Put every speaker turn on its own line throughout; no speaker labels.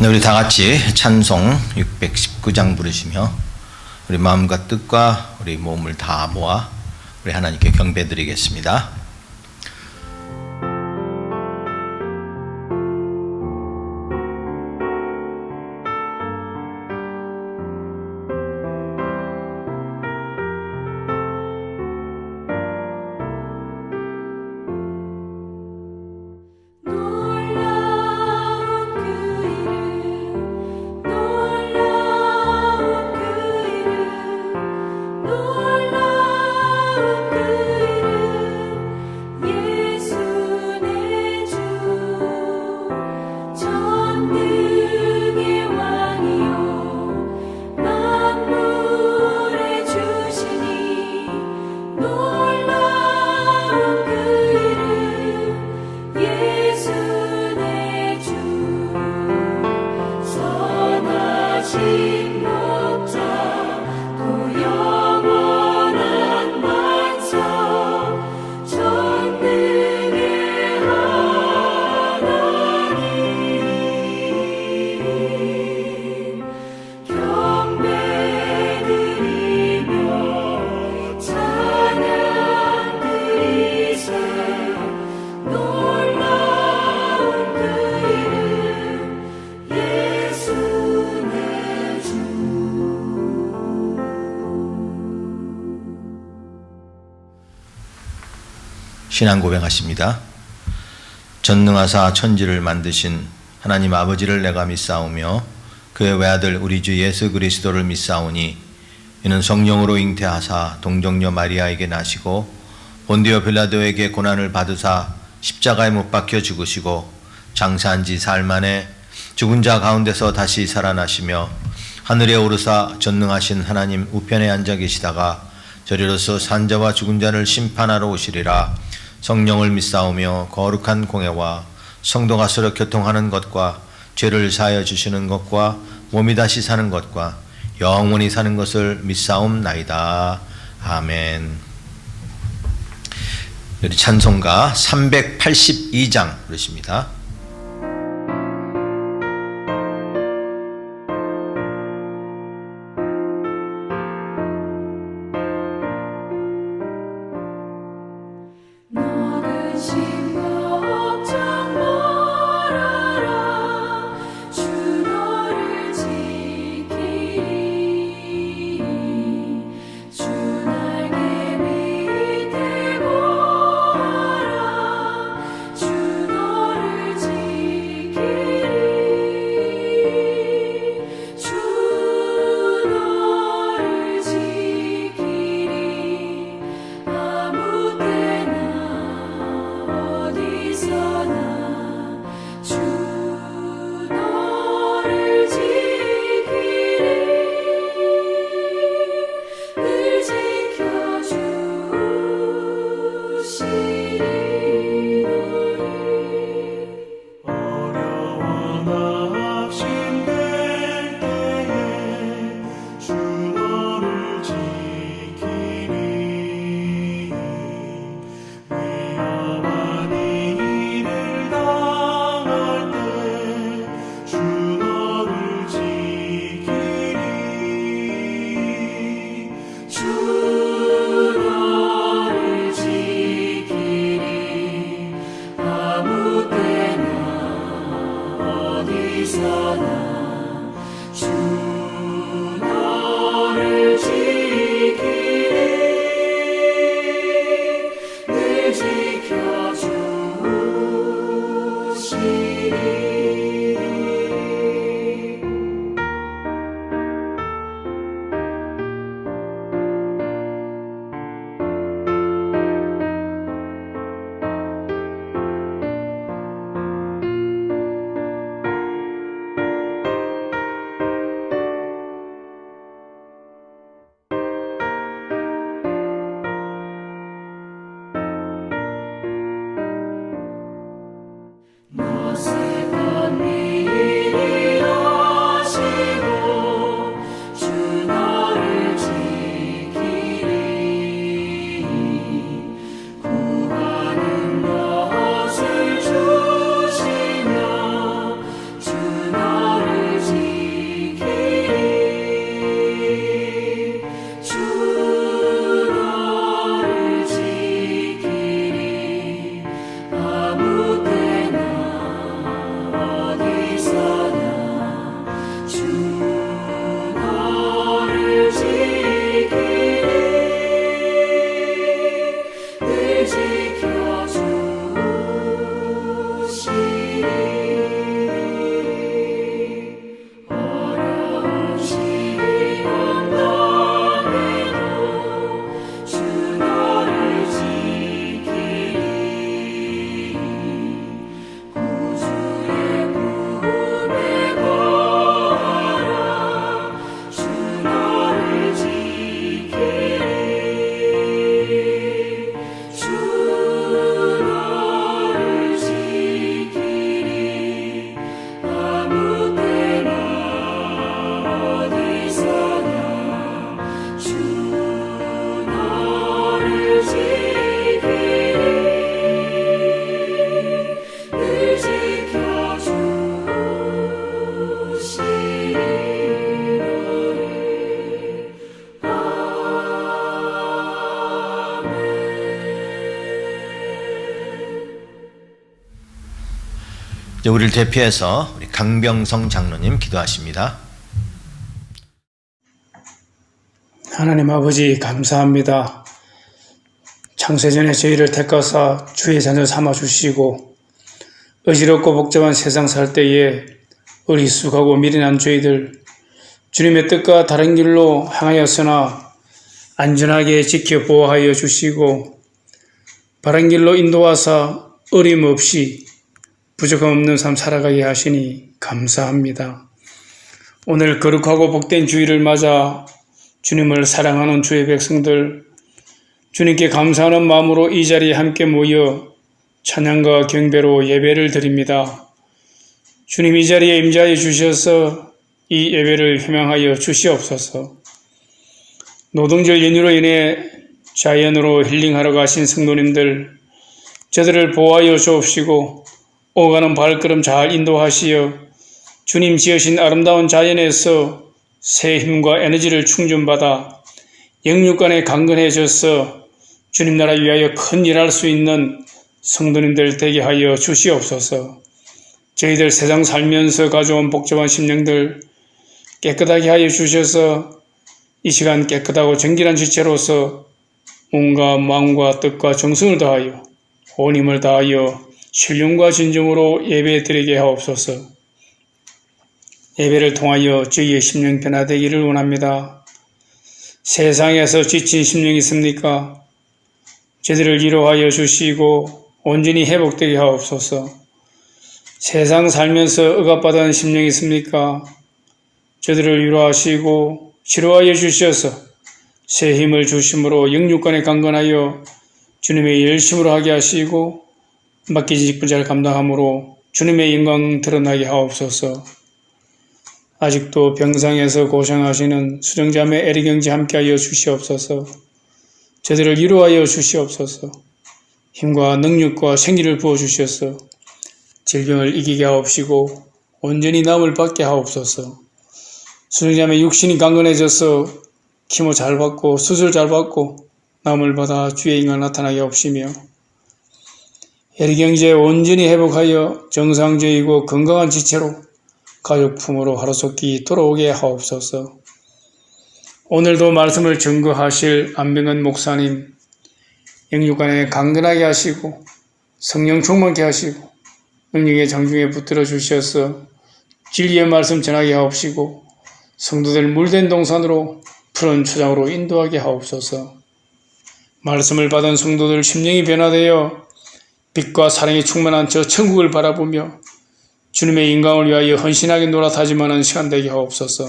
네, 우리 다 같이 찬송 619장 부르시며 우리 마음과 뜻과 우리 몸을 다 모아 우리 하나님께 경배드리겠습니다. 신앙 고백하십니다. 전능하사 천지를 만드신 하나님 아버지를 내가 믿사오며 그의 외아들 우리 주 예수 그리스도를 믿사오니 이는 성령으로 잉태하사 동정녀 마리아에게 나시고 본디오 빌라도에게 고난을 받으사 십자가에 못 박혀 죽으시고 장사한 지 사흘 만에 죽은 자 가운데서 다시 살아나시며 하늘에 오르사 전능하신 하나님 우편에 앉아 계시다가 저리로서 산자와 죽은 자를 심판하러 오시리라. 성령을 믿사오며 거룩한 공회와 성도가 서로 교통하는 것과 죄를 사하여 주시는 것과 몸이 다시 사는 것과 영원히 사는 것을 믿사옵나이다. 아멘. 우리 찬송가 382장 부르십니다. 이제 우리를 대표해서 우리 강병성 장로님 기도하십니다.
하나님 아버지 감사합니다. 창세전에 저희를 택하사 주의 자녀 삼아주시고 어지럽고 복잡한 세상 살 때에 어리숙하고 미련한 저희들 주님의 뜻과 다른 길로 향하였으나 안전하게 지켜 보호하여 주시고 바른 길로 인도하사 어림없이 부족함 없는 삶 살아가게 하시니 감사합니다. 오늘 거룩하고 복된 주일을 맞아 주님을 사랑하는 주의 백성들, 주님께 감사하는 마음으로 이 자리에 함께 모여 찬양과 경배로 예배를 드립니다. 주님 이 자리에 임재하여 주셔서 이 예배를 희망하여 주시옵소서. 노동절 연휴로 인해 자연으로 힐링하러 가신 성도님들, 저들을 보호하여 주옵시고 오가는 발걸음 잘 인도하시어 주님 지으신 아름다운 자연에서 새 힘과 에너지를 충전받아 영육간에 강건해져서 주님 나라 위하여 큰 일할 수 있는 성도님들 되게 하여 주시옵소서. 저희들 세상 살면서 가져온 복잡한 심령들 깨끗하게 하여 주셔서 이 시간 깨끗하고 정결한 지체로서 몸과 마음과 뜻과 정성을 다하여 온 힘을 다하여 신령과 진정으로 예배 드리게 하옵소서. 예배를 통하여 저희의 심령 변화되기를 원합니다. 세상에서 지친 심령이 있습니까? 저들을 위로하여 주시고 온전히 회복되게 하옵소서. 세상 살면서 억압받은 심령이 있습니까? 저들을 위로하시고 치료하여 주셔서 새 힘을 주심으로 영육간에 강건하여 주님의 열심으로 하게 하시고 맡기신 직분 잘 감당함으로 주님의 영광 드러나게 하옵소서. 아직도 병상에서 고생하시는 수정자매 에리경지 함께하여 주시옵소서. 저들을 위로하여 주시옵소서. 힘과 능력과 생기를 부어주셔서 질병을 이기게 하옵시고 온전히 나음을 받게 하옵소서. 수정자매 육신이 강건해져서 키모 잘 받고 수술 잘 받고 나음을 받아 주의 인간 나타나게 하옵시며 에리경제 온전히 회복하여 정상적이고 건강한 지체로 가족 품으로 하루속히 돌아오게 하옵소서. 오늘도 말씀을 증거하실 안병근 목사님 영육간에 강건하게 하시고 성령 충만케 하시고 능력의 장중에 붙들어 주셔서 진리의 말씀 전하게 하옵시고 성도들 물된 동산으로 푸른 초장으로 인도하게 하옵소서. 말씀을 받은 성도들 심령이 변화되어 빛과 사랑이 충만한 저 천국을 바라보며 주님의 인강을 위하여 헌신하게 노릇하지만은 시간 되게 하옵소서.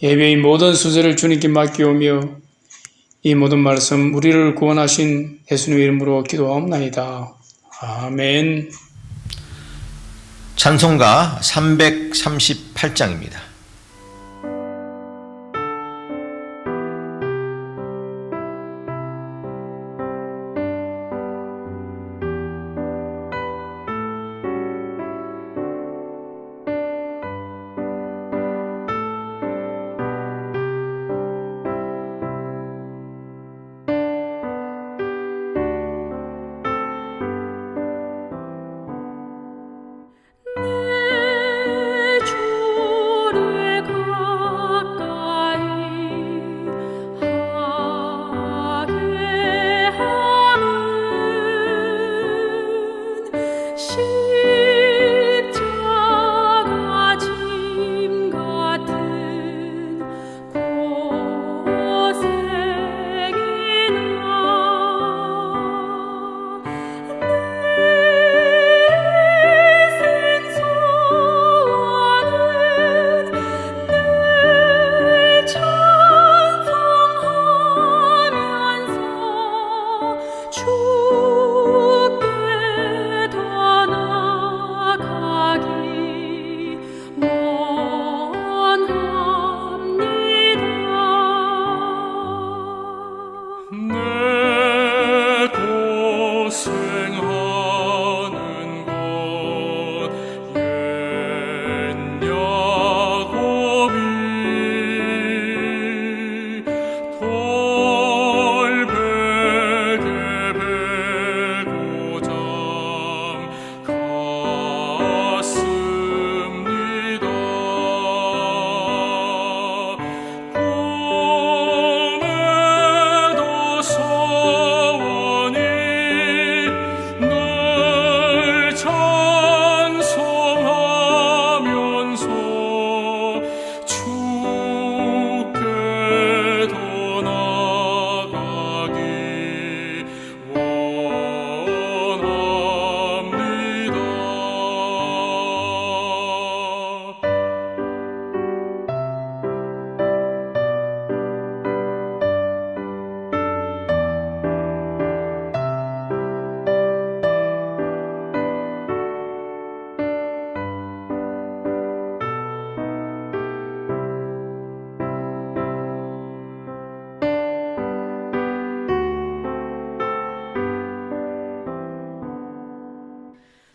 예배의 모든 수제를 주님께 맡기오며 이 모든 말씀 우리를 구원하신 예수님의 이름으로 기도하옵나이다. 아멘.
찬송가 338장입니다.
주께 더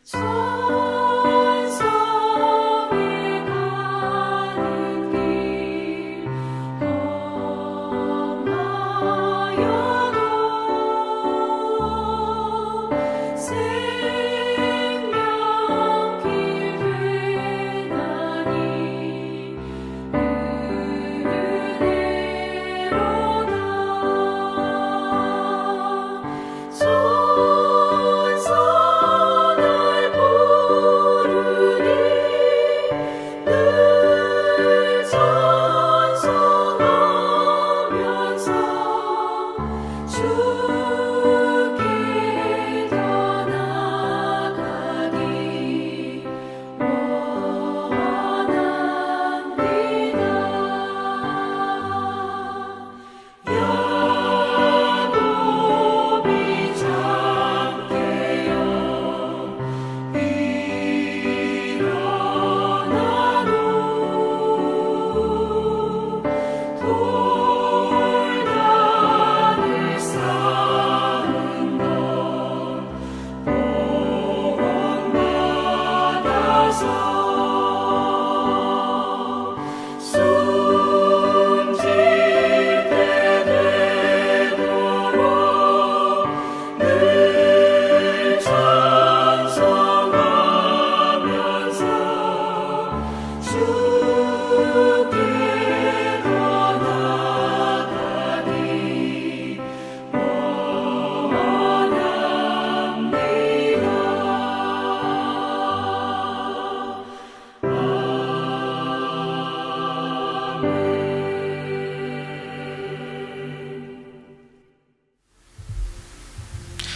천성에 가는 길 험하여도 생명길 되나니 은혜로다 천사 날 부르니 늘 찬송하면서 주께 더 나아가기 원합니다. 야곱이 잠깨어 일어나노 돌단을 쌓은 것 보험받아서 숨질 때 되도록 늘 찬송하면서 주께 더 나아가기 원합니다.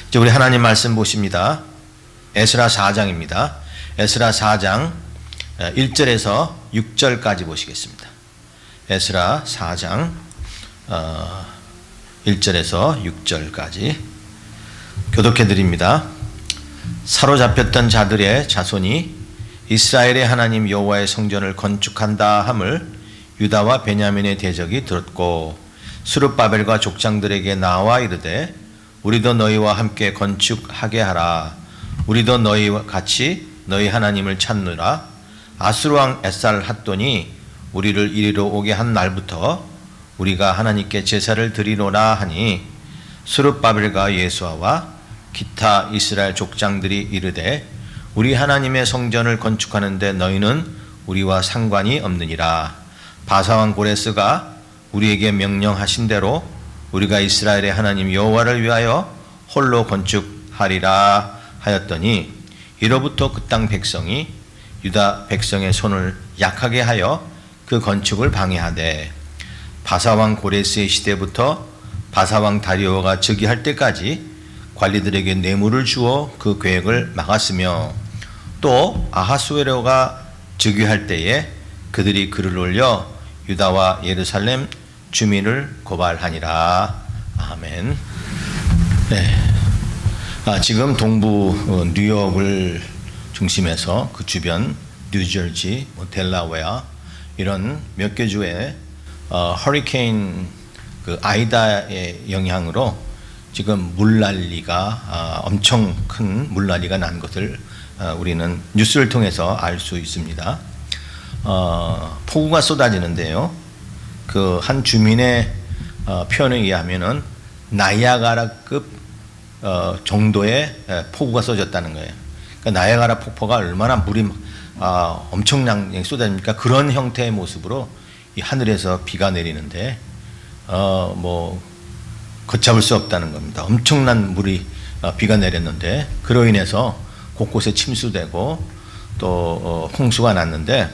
이제 우리 하나님 말씀 보십니다. 에스라 4장입니다. 에스라 4장 1절에서 6절까지 보시겠습니다. 에스라 4장 1절에서 6절까지 교독해 드립니다. 사로잡혔던 자들의 자손이 이스라엘의 하나님 여호와의 성전을 건축한다 함을 유다와 베냐민의 대적이 들었고 스룹바벨과 족장들에게 나와 이르되 우리도 너희와 함께 건축하게 하라. 우리도 너희와 같이 너희 하나님을 찾느라. 아수르 왕 에살 핫돈이 우리를 이리로 오게 한 날부터 우리가 하나님께 제사를 드리노라 하니 스룹바벨과 예수아와 기타 이스라엘 족장들이 이르되 우리 하나님의 성전을 건축하는데 너희는 우리와 상관이 없느니라. 바사왕 고레스가 우리에게 명령하신 대로 우리가 이스라엘의 하나님 여호와를 위하여 홀로 건축하리라 하였더니 이로부터 그 땅 백성이 유다 백성의 손을 약하게 하여 그 건축을 방해하되 바사왕 고레스의 시대부터 바사왕 다리오가 즉위할 때까지 관리들에게 뇌물을 주어 그 계획을 막았으며 또 아하수에로가 즉위할 때에 그들이 글을 올려 유다와 예루살렘 주민을 고발하니라. 아멘. 네. 지금 동부 뉴욕을 중심해서 그 주변 뉴저지, 델라웨어 이런 몇 개 주에 허리케인 그 아이다의 영향으로 지금 물난리가 엄청 큰 물난리가 난 것을 우리는 뉴스를 통해서 알 수 있습니다. 폭우가 쏟아지는데요. 그 한 주민의 표현에 의하면은 나이아가라급 정도의 폭우가 쏟아졌다는 거예요. 그러니까 나이아가라 폭포가 얼마나 물이 엄청나게 쏟아집니까? 그런 형태의 모습으로 이 하늘에서 비가 내리는데 뭐 걷잡을 수 없다는 겁니다. 엄청난 물이 비가 내렸는데 그로 인해서 곳곳에 침수되고 또 홍수가 났는데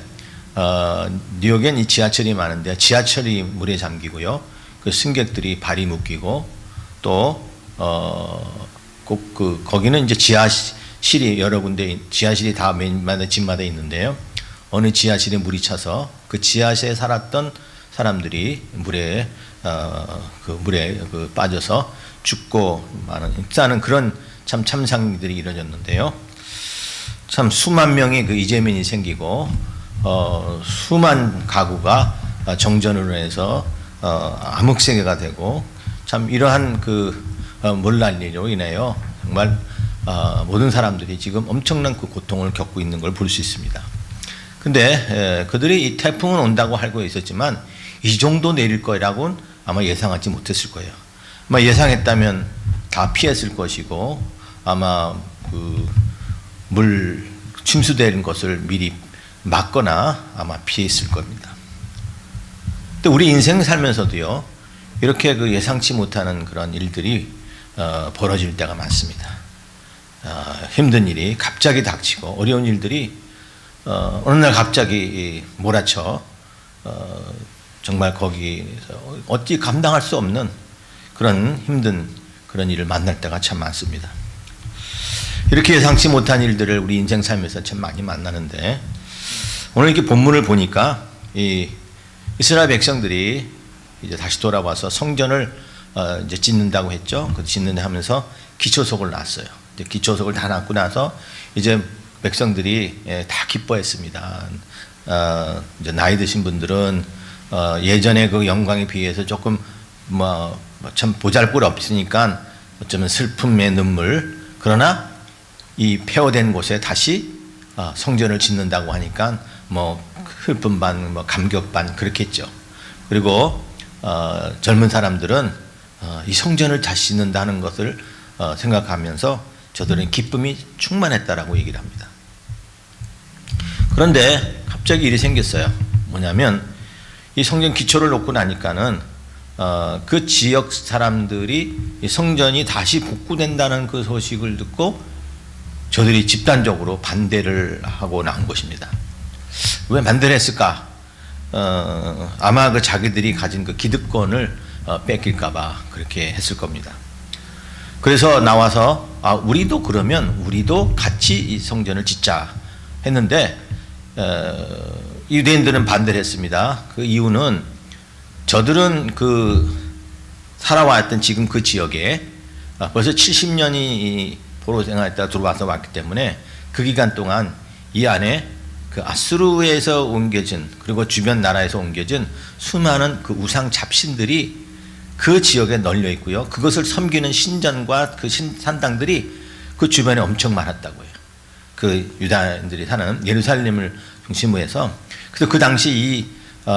뉴욕엔 이 지하철이 많은데 지하철이 물에 잠기고요. 그 승객들이 발이 묶이고 또 꼭 거기는 이제 지하실이 여러 군데 지하실이 다 매마다 집마다 있는데요. 어느 지하실에 물이 차서 그 지하실에 살았던 사람들이 물에 빠져서 죽고 많은 그런 참 참상들이 이루어졌는데요. 참 수만 명의 그 이재민이 생기고 수만 가구가 정전으로 해서 암흑세계가 되고 참 이러한 그 물난리로 인해요. 정말 모든 사람들이 지금 엄청난 그 고통을 겪고 있는 걸 볼 수 있습니다. 근데 그들이 이 태풍은 온다고 알고 있었지만 이 정도 내릴 거라고는 아마 예상하지 못했을 거예요. 아마 예상했다면 다 피했을 것이고 아마 그 물 침수되는 것을 미리 막거나 아마 피했을 겁니다. 근데 우리 인생 살면서도요, 이렇게 그 예상치 못하는 그런 일들이 벌어질 때가 많습니다. 힘든 일이 갑자기 닥치고 어려운 일들이 어느 날 갑자기 몰아쳐 정말 거기서 어찌 감당할 수 없는 그런 힘든 그런 일을 만날 때가 참 많습니다. 이렇게 예상치 못한 일들을 우리 인생 삶에서 참 많이 만나는데 오늘 이렇게 본문을 보니까 이 이스라엘 백성들이 이제 다시 돌아와서 성전을 이제 짓는다고 했죠. 그 짓는다 하면서 기초석을 놨어요. 이제 기초석을 다 놨고 나서 이제 백성들이 다 기뻐했습니다. 이제 나이 드신 분들은 예전의 그 영광에 비해서 조금 참 보잘것 없으니까 어쩌면 슬픔의 눈물, 그러나 이 폐허된 곳에 다시 성전을 짓는다고 하니까 슬픔 반, 감격 반 그렇겠죠. 그리고 젊은 사람들은 이 성전을 다시 짓는다는 것을 생각하면서 저들은 기쁨이 충만했다라고 얘기를 합니다. 그런데 갑자기 일이 생겼어요. 뭐냐면 이 성전 기초를 놓고 나니까는 그 지역 사람들이 이 성전이 다시 복구된다는 그 소식을 듣고 저들이 집단적으로 반대를 하고 나온 것입니다. 왜 반대를 했을까? 아마 그 자기들이 가진 그 기득권을 뺏길까봐 그렇게 했을 겁니다. 그래서 나와서 우리도 우리도 같이 이 성전을 짓자 했는데 유대인들은 반대를 했습니다. 그 이유는 저들은 그 살아왔던 지금 그 지역에 벌써 70년이 포로 생활했다가 들어와서 왔기 때문에 그 기간 동안 이 안에 그 아수르에서 옮겨진 그리고 주변 나라에서 옮겨진 수많은 그 우상 잡신들이 그 지역에 널려 있고요. 그것을 섬기는 신전과 그 산당들이 그 주변에 엄청 많았다고 해요. 그 유다인들이 사는 예루살렘을 중심으로 해서. 그래서 그 당시 이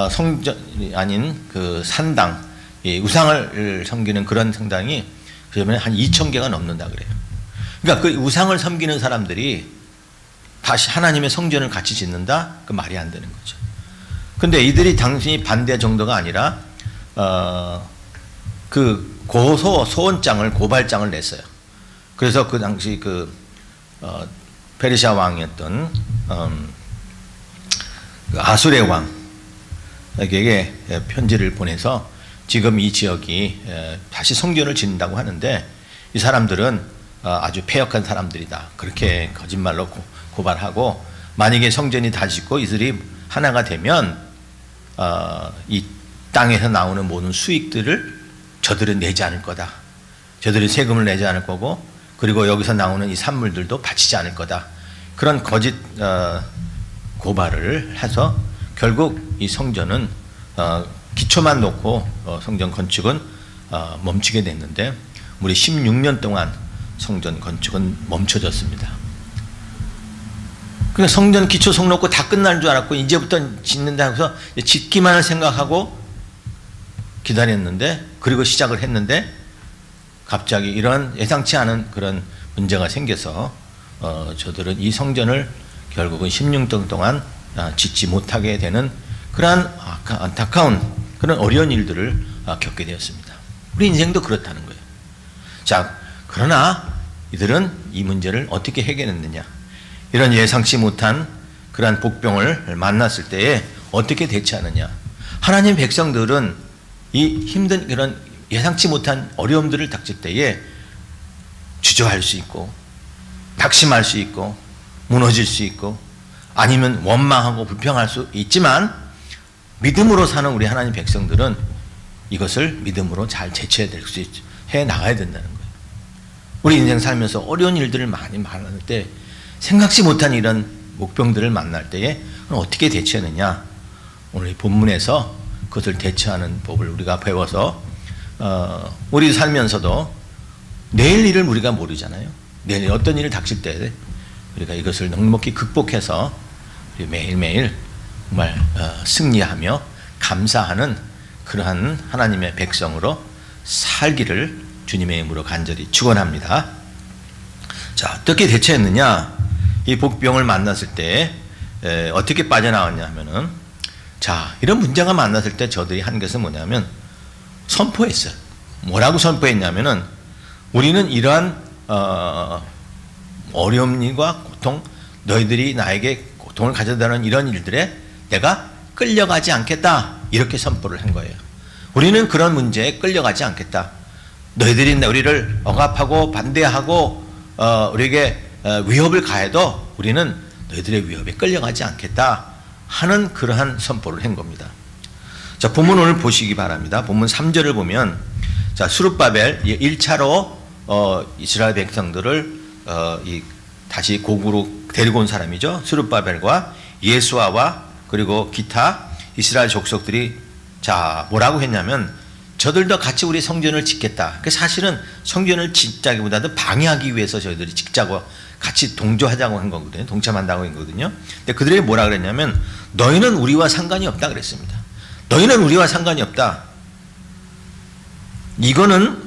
성전이 아닌 그 산당, 이 우상을 섬기는 그런 성당이 그 주변에 한 2,000개가 넘는다 그래요. 그러니까 그 우상을 섬기는 사람들이 다시 하나님의 성전을 같이 짓는다? 그 말이 안 되는 거죠. 근데 이들이 당신이 반대 정도가 아니라 그 소원장을 고발장을 냈어요. 그래서 그 당시 그 페르시아 왕이었던 그 아수레 왕에게 편지를 보내서 지금 이 지역이 다시 성전을 짓는다고 하는데 이 사람들은 아주 패역한 사람들이다. 그렇게 거짓말로 고발하고 만약에 성전이 다 짓고 이들이 하나가 되면 이 땅에서 나오는 모든 수익들을 저들은 내지 않을 거다. 저들이 세금을 내지 않을 거고 그리고 여기서 나오는 이 산물들도 바치지 않을 거다. 그런 거짓 고발을 해서 결국 이 성전은 기초만 놓고 성전 건축은 멈추게 됐는데 무려 16년 동안 성전 건축은 멈춰졌습니다. 그러니까 성전 기초 석 놓고 다 끝날 줄 알았고 이제부터 짓는다 해서 짓기만을 생각하고 기다렸는데 그리고 시작을 했는데 갑자기 이런 예상치 않은 그런 문제가 생겨서 저들은 이 성전을 결국은 16년 동안 짓지 못하게 되는 그러한 안타까운 그런 어려운 일들을 겪게 되었습니다. 우리 인생도 그렇다는 거예요. 자, 그러나 이들은 이 문제를 어떻게 해결했느냐? 이런 예상치 못한 그러한 복병을 만났을 때에 어떻게 대처하느냐? 하나님 백성들은 이 힘든 그런 예상치 못한 어려움들을 닥칠 때에 주저할 수 있고 낙심할 수 있고 무너질 수 있고 아니면 원망하고 불평할 수 있지만 믿음으로 사는 우리 하나님 백성들은 이것을 믿음으로 잘 대처해 나가야 된다는 거예요. 우리 인생 살면서 어려운 일들을 많이 만날 때 생각지 못한 이런 목병들을 만날 때에 어떻게 대처하느냐? 오늘 이 본문에서 그것을 대처하는 법을 우리가 배워서 우리 살면서도 내일 일을 우리가 모르잖아요. 내일 어떤 일을 닥칠 때 우리가 이것을 넉넉히 극복해서 우리 매일매일 정말 승리하며 감사하는 그러한 하나님의 백성으로 살기를 주님의 이름으로 간절히 축원합니다. 자, 어떻게 대처했느냐? 이 복병을 만났을 때 어떻게 빠져나왔냐 하면은, 자, 이런 문제가 만났을 때 저들이 한 것은 뭐냐면 선포했어요. 뭐라고 선포했냐면은, 우리는 이러한 어려운 일과 고통, 너희들이 나에게 고통을 가져다는 이런 일들에 내가 끌려가지 않겠다, 이렇게 선포를 한 거예요. 우리는 그런 문제에 끌려가지 않겠다. 너희들이 우리를 억압하고 반대하고 우리에게 위협을 가해도 우리는 너희들의 위협에 끌려가지 않겠다 하는 그러한 선포를 한 겁니다. 자, 본문 오늘 보시기 바랍니다. 본문 3절을 보면, 자, 스룹바벨 1차로 이스라엘 백성들을 다시 고국으로 데리고 온 사람이죠. 스룹바벨과 예수아와 그리고 기타 이스라엘 족속들이, 자, 뭐라고 했냐면, 저들도 같이 우리 성전을 짓겠다. 사실은 성전을 짓자기보다도 방해하기 위해서 저희들이 짓자고 같이 동조하자고 한 거거든요. 동참한다고 한 거거든요. 근데 그들이 뭐라 그랬냐면, 너희는 우리와 상관이 없다 그랬습니다. 너희는 우리와 상관이 없다. 이거는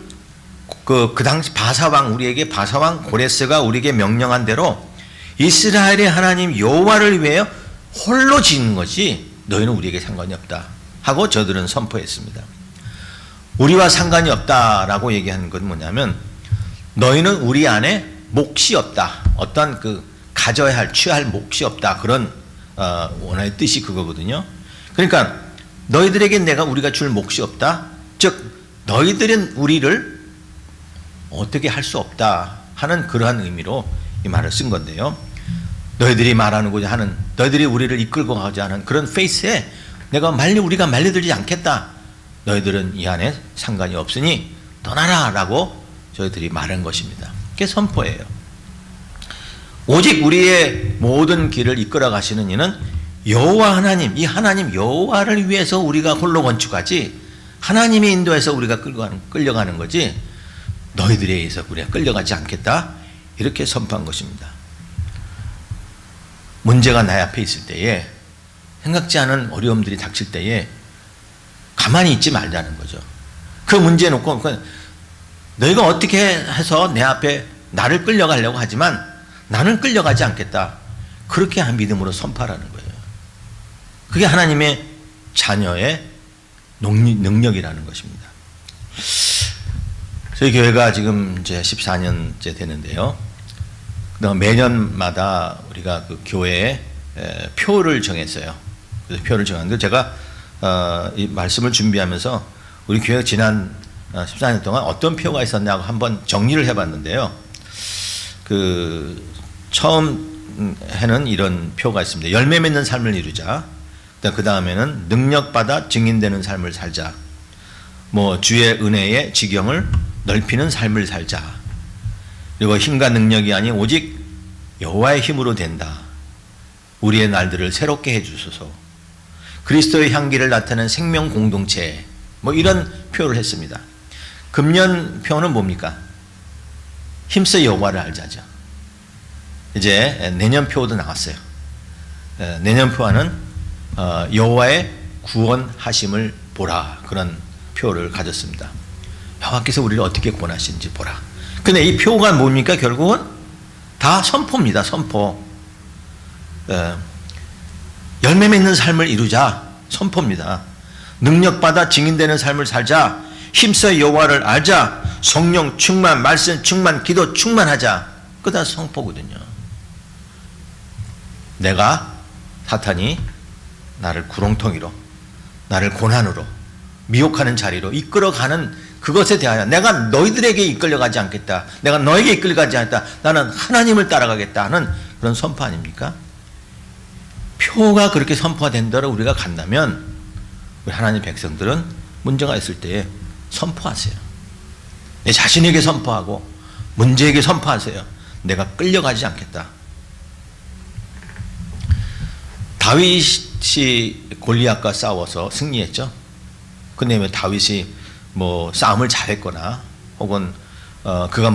그 당시 바사왕, 우리에게 바사왕 고레스가 우리에게 명령한 대로 이스라엘의 하나님 여호와를 위하여 홀로 짓는 것이, 너희는 우리에게 상관이 없다 하고 저들은 선포했습니다. 우리와 상관이 없다라고 얘기하는 건 뭐냐면, 너희는 우리 안에 몫이 없다. 어떤 가져야 할, 취할 몫이 없다. 그런 원어의 뜻이 그거거든요. 그러니까 너희들에게 우리가 줄 몫이 없다. 즉 너희들은 우리를 어떻게 할 수 없다 하는 그러한 의미로 이 말을 쓴 건데요. 너희들이 말하는고자 하는, 너희들이 우리를 이끌고 가고자 하는 그런 페이스에 우리가 말려들지 않겠다. 너희들은 이 안에 상관이 없으니 떠나라 라고 저희들이 말한 것입니다. 그게 선포예요. 오직 우리의 모든 길을 이끌어 가시는 이는 여호와 하나님, 이 하나님 여호와를 위해서 우리가 홀로 건축하지, 하나님의 인도에서 우리가 끌려가는 거지, 너희들에 의해서 우리가 끌려가지 않겠다, 이렇게 선포한 것입니다. 문제가 내 앞에 있을 때에, 생각지 않은 어려움들이 닥칠 때에 가만히 있지 말자는 거죠. 그 문제 놓고 너희가 어떻게 해서 내 앞에 나를 끌려가려고 하지만 나는 끌려가지 않겠다, 그렇게 한 믿음으로 선포하라는 거예요. 그게 하나님의 자녀의 능력이라는 것입니다. 저희 교회가 지금 이제 14년째 되는데요. 매년마다 우리가 그 교회에 표를 정했어요. 그래서 표를 정하는데, 제가 이 말씀을 준비하면서 우리 교회가 지난 14년 동안 어떤 표가 있었냐고 한번 정리를 해봤는데요. 처음 해는 이런 표가 있습니다. 열매 맺는 삶을 이루자. 그 다음에는 능력받아 증인되는 삶을 살자. 주의 은혜의 지경을 넓히는 삶을 살자. 그리고 힘과 능력이 아닌 오직 여호와의 힘으로 된다. 우리의 날들을 새롭게 해주소서. 그리스도의 향기를 나타내는 생명 공동체, 이런 표를 했습니다. 금년 표는 뭡니까? 힘써 여호와를 알자죠. 이제 내년 표도 나왔어요. 내년 표와는 여호와의 구원하심을 보라, 그런 표를 가졌습니다. 여호와께서 우리를 어떻게 구원하시는지 보라. 근데 이 표가 뭡니까? 결국은 다 선포입니다. 선포. 열매 맺는 삶을 이루자, 선포입니다. 능력받아 증인되는 삶을 살자, 힘써 여호와를 알자, 성령 충만, 말씀 충만, 기도 충만하자. 그거 다 선포거든요. 사탄이 나를 구렁텅이로, 나를 고난으로, 미혹하는 자리로 이끌어가는 그것에 대하여 내가 너희들에게 이끌려가지 않겠다, 내가 너에게 이끌려가지 않겠다, 나는 하나님을 따라가겠다 하는 그런 선포 아닙니까? 표가 그렇게 선포가 된 대로 우리가 간다면, 우리 하나님 백성들은 문제가 있을 때에 선포하세요. 내 자신에게 선포하고 문제에게 선포하세요. 내가 끌려가지 않겠다. 다윗이 골리앗과 싸워서 승리했죠. 근데 왜 다윗이 뭐 싸움을 잘했거나 혹은 그가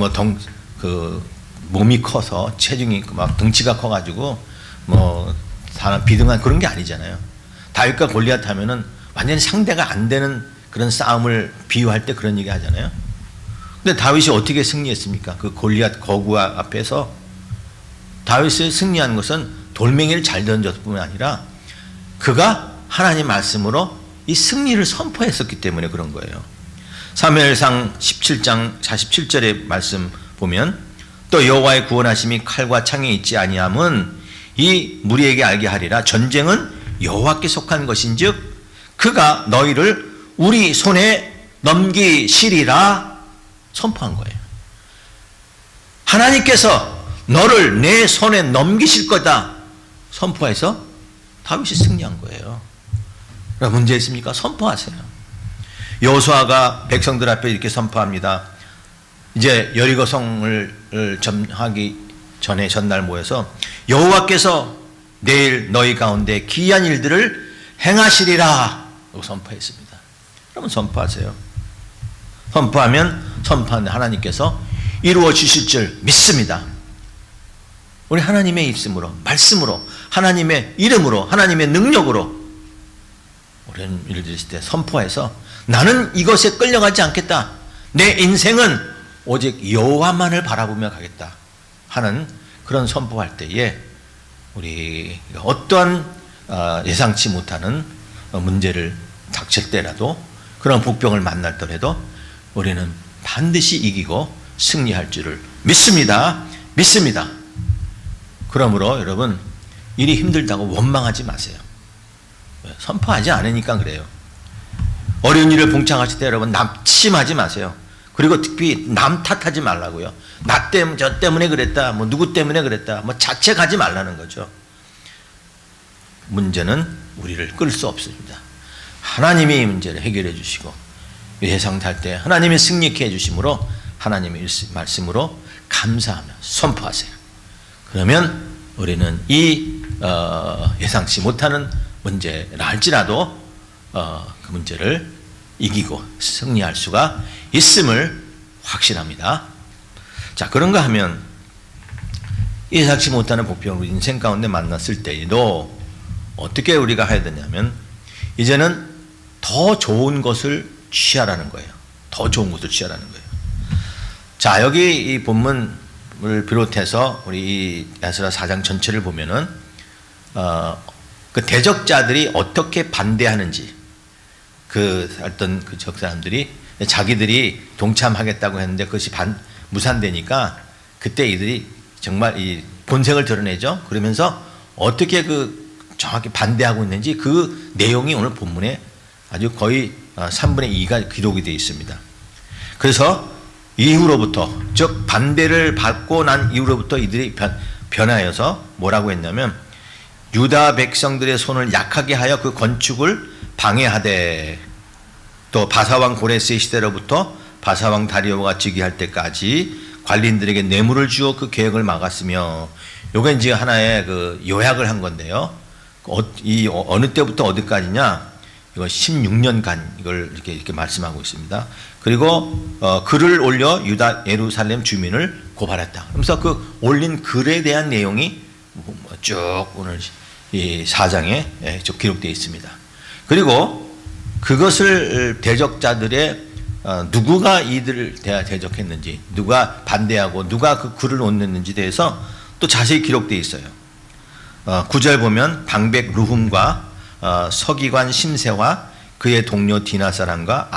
몸이 커서 체중이 막 덩치가 커가지고 뭐 사람 비등한 그런 게 아니잖아요. 다윗과 골리앗 하면은 완전히 상대가 안 되는 그런 싸움을 비유할 때 그런 얘기 하잖아요. 근데 다윗이 어떻게 승리했습니까? 그 골리앗 거구 앞에서 다윗이 승리한 것은 돌멩이를 잘 던졌을 뿐만 아니라 그가 하나님 말씀으로 이 승리를 선포했었기 때문에 그런 거예요. 사무엘상 17장 47절의 말씀 보면 또 여호와의 구원하심이 칼과 창에 있지 아니함은 이 무리에게 알게 하리라. 전쟁은 여호와께 속한 것인즉 그가 너희를 우리 손에 넘기시리라 선포한 거예요. 하나님께서 너를 내 손에 넘기실 거다 선포해서 다윗이 승리한 거예요. 문제 있습니까? 선포하세요. 여호수아가 백성들 앞에 이렇게 선포합니다. 이제 여리고성을 점하기 전에 전날 모여서 여호와께서 내일 너희 가운데 기이한 일들을 행하시리라 선포했습니다. 그러면 선포하세요. 선포하면 선포하는 하나님께서 이루어 주실 줄 믿습니다. 우리 하나님의 입술로, 말씀으로, 하나님의 이름으로, 하나님의 능력으로 우리는 일을 드릴 때 선포해서 나는 이것에 끌려가지 않겠다. 내 인생은 오직 여호와만을 바라보며 가겠다 하는 그런 선포할 때에 우리 어떠한 예상치 못하는 문제를 닥칠 때라도 그런 복병을 만날더라도 우리는 반드시 이기고 승리할 줄을 믿습니다. 믿습니다. 그러므로 여러분 일이 힘들다고 원망하지 마세요. 선포하지 않으니까 그래요. 어려운 일을 봉착하실 때 여러분 낙심하지 마세요. 그리고 특히 남 탓하지 말라고요. 나 때문에 저 때문에 그랬다. 뭐 누구 때문에 그랬다. 뭐 자책하지 말라는 거죠. 문제는 우리를 끌 수 없습니다. 하나님이 이 문제를 해결해 주시고 예상 탈 때 하나님이 승리케 해 주심으로 하나님의 말씀으로 감사하며 선포하세요. 그러면 우리는 이 예상치 못하는 문제라 할지라도 그 문제를 이기고 승리할 수가 있음을 확신합니다. 자, 그런가 하면 예상치 못하는 복병을 인생 가운데 만났을 때에도 어떻게 우리가 해야 되냐면 이제는 더 좋은 것을 취하라는 거예요. 더 좋은 것을 취하라는 거예요. 자, 여기 이 본문을 비롯해서 우리 이 에스라 4장 전체를 보면은 그 대적자들이 어떻게 반대하는지 그 어떤 그 적 사람들이 자기들이 동참하겠다고 했는데 그것이 무산되니까 그때 이들이 정말 이 본색을 드러내죠. 그러면서 어떻게 그 정확히 반대하고 있는지 그 내용이 오늘 본문에 아주 거의 3분의 2가 기록이 되어 있습니다. 그래서 이후로부터 즉 반대를 받고 난 이후로부터 이들이 변하여서 뭐라고 했냐면 유다 백성들의 손을 약하게 하여 그 건축을 방해하되 또 바사왕 고레스의 시대로부터 바사왕 다리오가 즉위할 때까지 관리인들에게 뇌물을 주어 그 계획을 막았으며 요게 이제 하나의 그 요약을 한 건데요. 이 어느 때부터 어디까지냐? 이거 16년간 이걸 이렇게 말씀하고 있습니다. 그리고 글을 올려 유다 예루살렘 주민을 고발했다. 그래서 그 올린 글에 대한 내용이 쭉 오늘 이 4장에 쭉 기록되어 있습니다. 그리고 그것을 대적자들의 누구가 이들을 대적했는지, 누가 반대하고 누가 그 글을 올렸는지 대해서 또 자세히 기록되어 있어요. 9절 보면 방백 루훔과 서기관 심세와 그의 동료 디나 사람과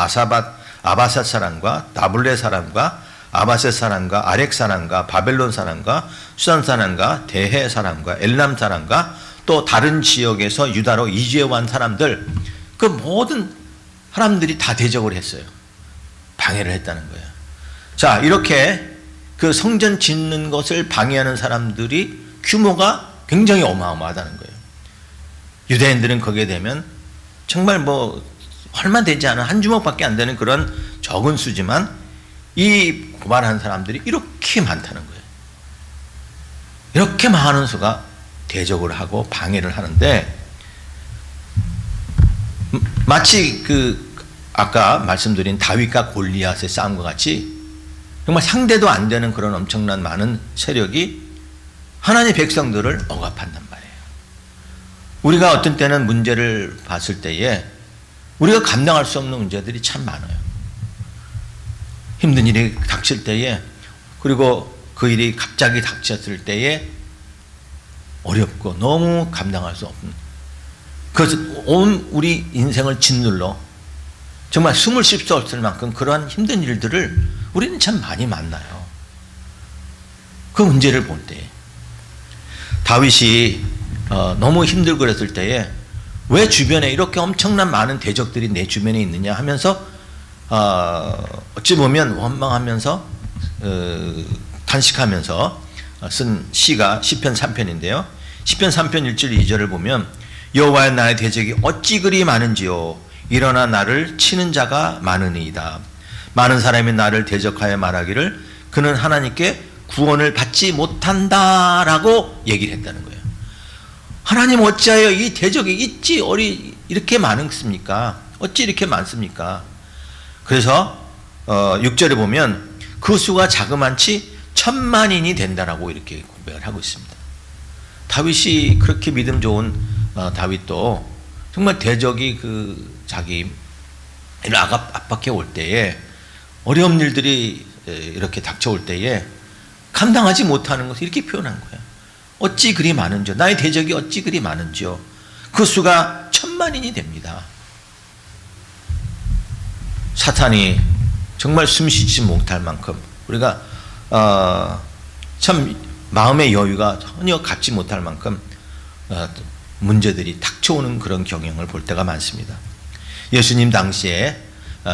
아바삿 사람과 나블레 사람과 아바셋 사람과 아렉 사람과 바벨론 사람과 수산 사람과 대해 사람과 엘람 사람과 또 다른 지역에서 유다로 이주해온 사람들 그 모든 사람들이 다 대적을 했어요. 방해를 했다는 거예요. 자, 이렇게 그 성전 짓는 것을 방해하는 사람들이 규모가 굉장히 어마어마하다는 거예요. 유대인들은 거기에 되면 정말 뭐 얼마 되지 않은 한 주먹밖에 안 되는 그런 적은 수지만 이 고발하는 사람들이 이렇게 많다는 거예요. 이렇게 많은 수가 대적을 하고 방해를 하는데 마치 그 아까 말씀드린 다윗과 골리앗의 싸움과 같이 정말 상대도 안 되는 그런 엄청난 많은 세력이 하나님의 백성들을 억압한단 말이에요. 우리가 어떤 때는 문제를 봤을 때에 우리가 감당할 수 없는 문제들이 참 많아요. 힘든 일이 닥칠 때에, 그리고 그 일이 갑자기 닥쳤을 때에 어렵고 너무 감당할 수 없는, 그래서 온 우리 인생을 짓눌러 정말 숨을 쉴 수 없을 만큼 그러한 힘든 일들을 우리는 참 많이 만나요. 그 문제를 볼 때 다윗이 너무 힘들고 그랬을 때에 왜 주변에 이렇게 엄청난 많은 대적들이 내 주변에 있느냐 하면서 어찌 보면 원망하면서 탄식하면서 쓴 시가 시편 3편인데요. 시편 3편 1절 2절을 보면 여호와의 나의 대적이 어찌 그리 많은지요. 일어나 나를 치는 자가 많으니이다. 많은 사람이 나를 대적하여 말하기를 그는 하나님께 구원을 받지 못한다라고 얘기를 했다는 거예요. 하나님 어찌하여 이 대적이 이렇게 많습니까? 어찌 이렇게 많습니까? 그래서 6절에 보면 그 수가 자그만치 1000만인이 된다라고 이렇게 고백을 하고 있습니다. 다윗이 그렇게 믿음 좋은 다윗도 정말 대적이 자기 압박해 올 때에, 어려운 일들이 이렇게 닥쳐올 때에 감당하지 못하는 것을 이렇게 표현한 거예요. 어찌 그리 많은지요. 나의 대적이 어찌 그리 많은지요. 그 수가 1000만인이 됩니다. 사탄이 정말 숨쉬지 못할 만큼 우리가 참 마음의 여유가 전혀 갖지 못할 만큼 문제들이 닥쳐오는 그런 경향을 볼 때가 많습니다. 예수님 당시에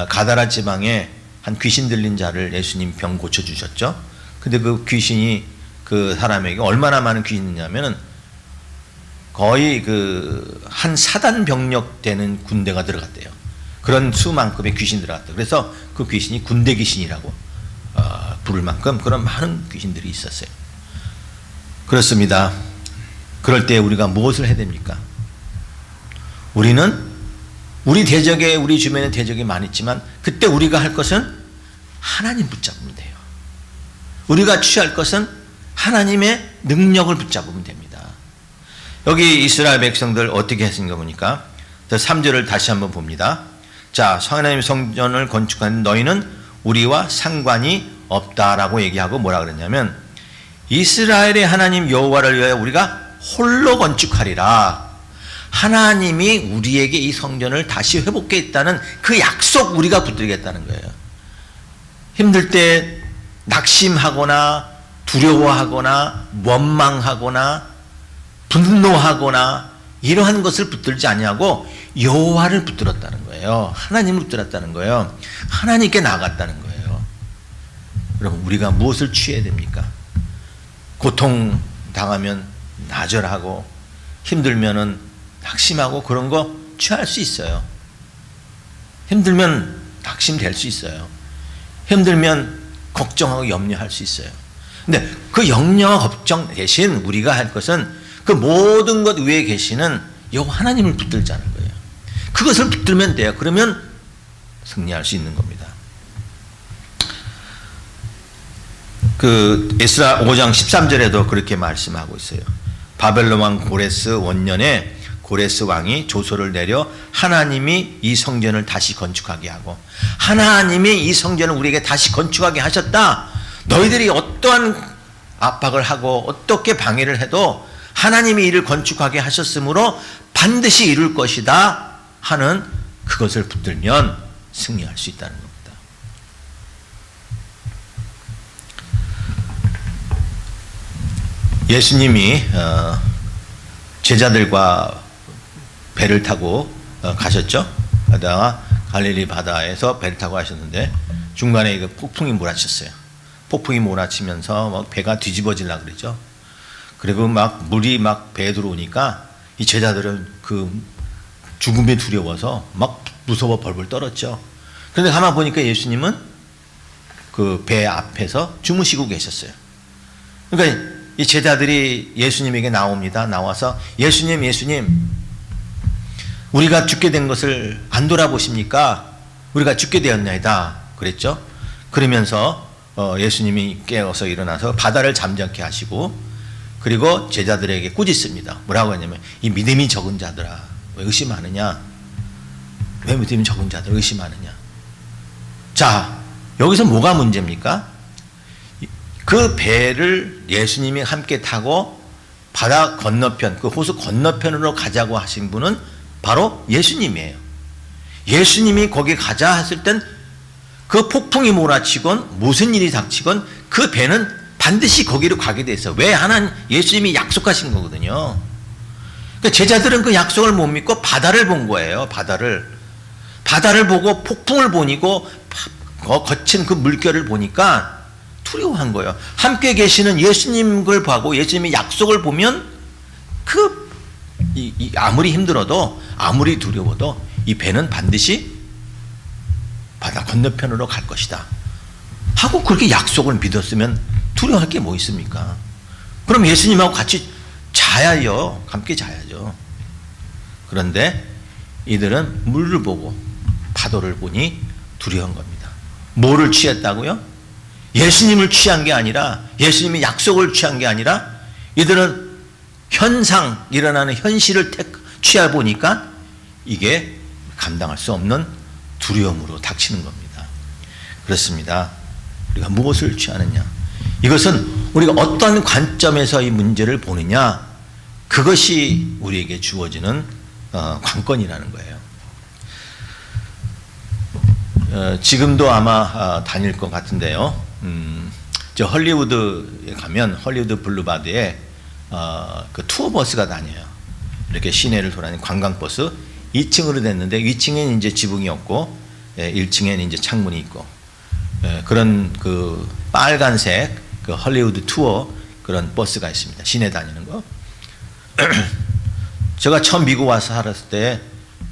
가다라 지방에 한 귀신 들린 자를 예수님 병 고쳐주셨죠. 근데 그 귀신이 그 사람에게 얼마나 많은 귀신이 있냐면은 거의 한 사단 병력 되는 군대가 들어갔대요. 그런 수만큼의 귀신이 들어갔대요. 그래서 그 귀신이 군대 귀신이라고 부를 만큼 그런 많은 귀신들이 있었어요. 그렇습니다. 그럴 때 우리가 무엇을 해야 됩니까? 우리는 우리 주변에 대적이 많이 있지만 그때 우리가 할 것은 하나님 붙잡으면 돼요. 우리가 취할 것은 하나님의 능력을 붙잡으면 됩니다. 여기 이스라엘 백성들 어떻게 했는가 보니까 3절을 다시 한번 봅니다. 자, 하나님의 성전을 건축하는 너희는 우리와 상관이 없다라고 얘기하고 뭐라 그랬냐면 이스라엘의 하나님 여호와를 위하여 우리가 홀로 건축하리라. 하나님이 우리에게 이 성전을 다시 회복하겠다는 그 약속 우리가 붙들겠다는 거예요. 힘들 때 낙심하거나 두려워하거나 원망하거나 분노하거나 이러한 것을 붙들지 아니하고 여호와를 붙들었다는 거예요. 하나님을 붙들었다는 거예요. 하나님께 나갔다는 거예요. 여러분, 우리가 무엇을 취해야 됩니까? 고통 당하면 나절하고 힘들면은 낙심하고 그런 거 취할 수 있어요. 힘들면 낙심될 수 있어요. 힘들면 걱정하고 염려할 수 있어요. 근데 그 염려와 걱정 대신 우리가 할 것은 그 모든 것 위에 계시는 여호와 하나님을 붙들자는 거예요. 그것을 붙들면 돼요. 그러면 승리할 수 있는 겁니다. 에스라 5장 13절에도 그렇게 말씀하고 있어요. 바벨론 왕 고레스 원년에 고레스 왕이 조서를 내려 하나님이 이 성전을 다시 건축하게 하고, 하나님이 이 성전을 우리에게 다시 건축하게 하셨다. 너희들이 어떠한 압박을 하고 어떻게 방해를 해도 하나님이 이를 건축하게 하셨으므로 반드시 이룰 것이다 하는 그것을 붙들면 승리할 수 있다는 겁니다. 예수님이 제자들과 배를 타고 가셨죠. 가다가 갈릴리 바다에서 배를 타고 가셨는데 중간에 폭풍이 몰아쳤어요. 폭풍이 몰아치면서 막 배가 뒤집어지려고 그러죠. 그리고 막 물이 막 배에 들어오니까 이 제자들은 그 죽음에 두려워서 막 무서워 벌벌 떨었죠. 그런데 가만 보니까 예수님은 그 배 앞에서 주무시고 계셨어요. 그러니까 이 제자들이 예수님에게 나옵니다. 나와서 예수님, 우리가 죽게 된 것을 안 돌아보십니까? 우리가 죽게 되었나이다 그랬죠. 그러면서 예수님이 깨어서 일어나서 바다를 잠잠케 하시고 그리고 제자들에게 꾸짖습니다. 뭐라고 하냐면 이 믿음이 적은 자들아 왜 의심하느냐? 왜 믿음이 적은 자들 의심하느냐? 자, 여기서 뭐가 문제입니까? 그 배를 예수님이 함께 타고 바다 건너편, 그 호수 건너편으로 가자고 하신 분은 바로 예수님이에요. 예수님이 거기 가자 했을 땐 그 폭풍이 몰아치건 무슨 일이 닥치건 그 배는 반드시 거기로 가게 돼 있어요. 왜? 예수님이 약속하신 거거든요. 그러니까 제자들은 그 약속을 못 믿고 바다를 본 거예요. 바다를 보고 폭풍을 보니고 거친 그 물결을 보니까 두려워한 거예요. 함께 계시는 예수님을 보고 예수님의 약속을 보면 아무리 힘들어도 아무리 두려워도 이 배는 반드시 바다 건너편으로 갈 것이다 하고 그렇게 약속을 믿었으면 두려워할 게 뭐 있습니까? 그럼 예수님하고 같이 자야요. 함께 자야죠. 그런데 이들은 물을 보고 파도를 보니 두려운 겁니다. 뭐를 취했다고요? 예수님을 취한 게 아니라 예수님의 약속을 취한 게 아니라 이들은 일어나는 현실을 취해 보니까 이게 감당할 수 없는 두려움으로 닥치는 겁니다. 그렇습니다. 우리가 무엇을 취하느냐? 이것은 우리가 어떤 관점에서 이 문제를 보느냐? 그것이 우리에게 주어지는 관건이라는 거예요. 지금도 아마 다닐 것 같은데요. 저 헐리우드에 가면 헐리우드 블루바드에 그 투어버스가 다녀요. 이렇게 시내를 돌아다니는 관광버스 2층으로 됐는데 2층에는 이제 지붕이 없고 1층에는 이제 창문이 있고 그런 그 빨간색 그 헐리우드 투어 그런 버스가 있습니다. 시내 다니는 거. 제가 처음 미국 와서 살았을 때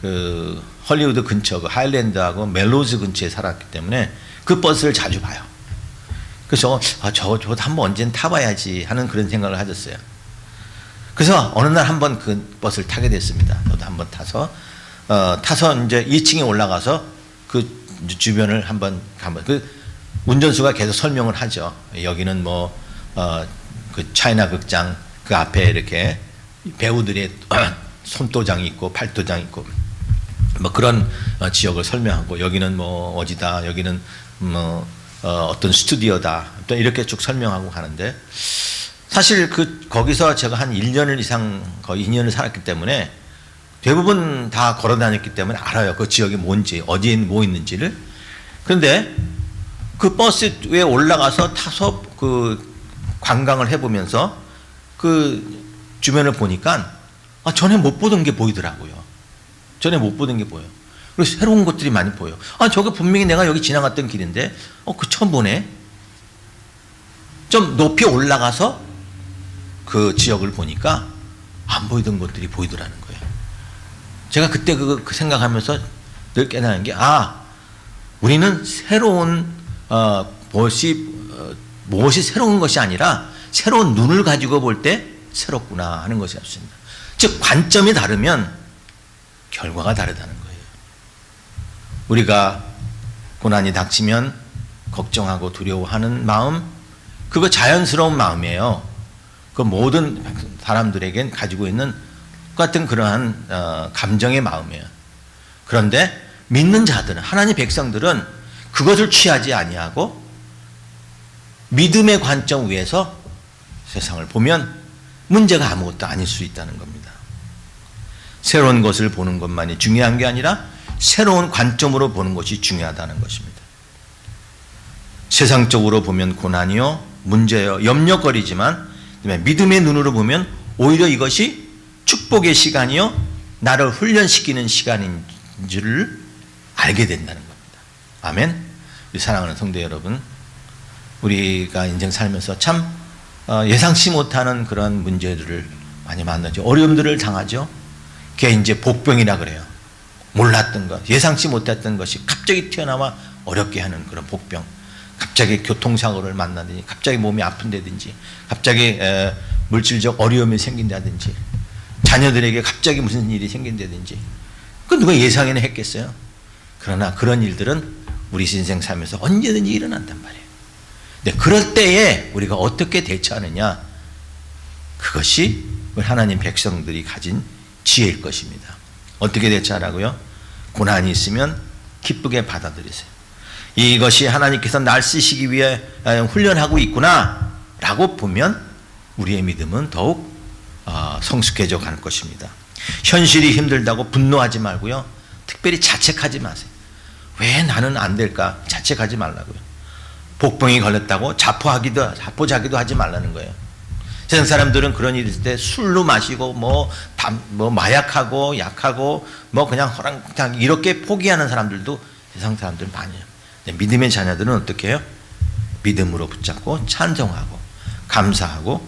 그 헐리우드 근처 그 하일랜드하고 멜로즈 근처에 살았기 때문에 그 버스를 자주 봐요. 그래서 저도 한번 언젠 타봐야지 하는 그런 생각을 하셨어요. 그래서 어느 날 한번 그 버스를 타게 됐습니다. 저도 한번 타서 이제 2층에 올라가서 그 주변을 한번 그 운전수가 계속 설명을 하죠. 여기는 그 차이나 극장 그 앞에 이렇게 배우들의 손도장이 있고 팔도장이 있고 뭐 그런 지역을 설명하고 여기는 뭐 어디다 여기는 어떤 스튜디오다 또 이렇게 쭉 설명하고 가는데 사실 거기서 제가 한 1년 이상 거의 2년을 살았기 때문에 대부분 다 걸어 다녔기 때문에 알아요. 그 지역이 뭔지 어디에 뭐 있는지를. 그런데 그 버스에 올라가서 타서 그 관광을 해보면서 그 주변을 보니까 전에 못 보던 게 보이더라고요. 전에 못 보던 게 보여요. 그리고 새로운 것들이 많이 보여요. 저게 분명히 내가 여기 지나갔던 길인데 그 처음 보네. 좀 높이 올라가서 그 지역을 보니까 안 보이던 것들이 보이더라는 거예요. 제가 그때 그 생각하면서 늘 깨달은 게 우리는 새로운 무엇이 새로운 것이 아니라 새로운 눈을 가지고 볼 때 새롭구나 하는 것이 없습니다. 즉 관점이 다르면 결과가 다르다는 거예요. 우리가 고난이 닥치면 걱정하고 두려워하는 마음, 그거 자연스러운 마음이에요. 그 모든 사람들에겐 가지고 있는 똑같은 그러한 감정의 마음이에요. 그런데 믿는 자들은, 하나님의 백성들은 그것을 취하지 아니하고 믿음의 관점 위에서 세상을 보면 문제가 아무것도 아닐 수 있다는 겁니다. 새로운 것을 보는 것만이 중요한 게 아니라 새로운 관점으로 보는 것이 중요하다는 것입니다. 세상적으로 보면 고난이요, 문제요, 염려거리지만 믿음의 눈으로 보면 오히려 이것이 축복의 시간이요, 나를 훈련시키는 시간인 줄을 알게 된다는 겁니다. 아멘. 우리 사랑하는 성도 여러분, 우리가 인생 살면서 참 예상치 못하는 그런 문제들을 많이 만나죠. 어려움들을 당하죠. 그게 이제 복병이라 그래요. 몰랐던 것, 예상치 못했던 것이 갑자기 튀어나와 어렵게 하는 그런 복병. 갑자기 교통사고를 만나든지, 갑자기 몸이 아픈다든지, 갑자기 물질적 어려움이 생긴다든지, 자녀들에게 갑자기 무슨 일이 생긴다든지, 그 누가 예상이나 했겠어요? 그러나 그런 일들은 우리 인생 살면서 언제든지 일어난단 말이에요. 근데 그럴 때에 우리가 어떻게 대처하느냐, 그것이 우리 하나님 백성들이 가진 지혜일 것입니다. 어떻게 대처하라고요? 고난이 있으면 기쁘게 받아들이세요. 이것이 하나님께서 날 쓰시기 위해 훈련하고 있구나 라고 보면 우리의 믿음은 더욱 성숙해져 갈 것입니다. 현실이 힘들다고 분노하지 말고요, 특별히 자책하지 마세요. 왜 나는 안 될까? 자책하지 말라고요. 복병이 걸렸다고 자포자기도 하지 말라는 거예요. 세상 사람들은 그런 일이 있을 때 술로 마시고 뭐 마약하고 약하고 뭐 그냥 허랑탕 이렇게 포기하는 사람들도 세상 사람들은 많아요. 믿음의 자녀들은 어떻게 해요? 믿음으로 붙잡고 찬송하고 감사하고,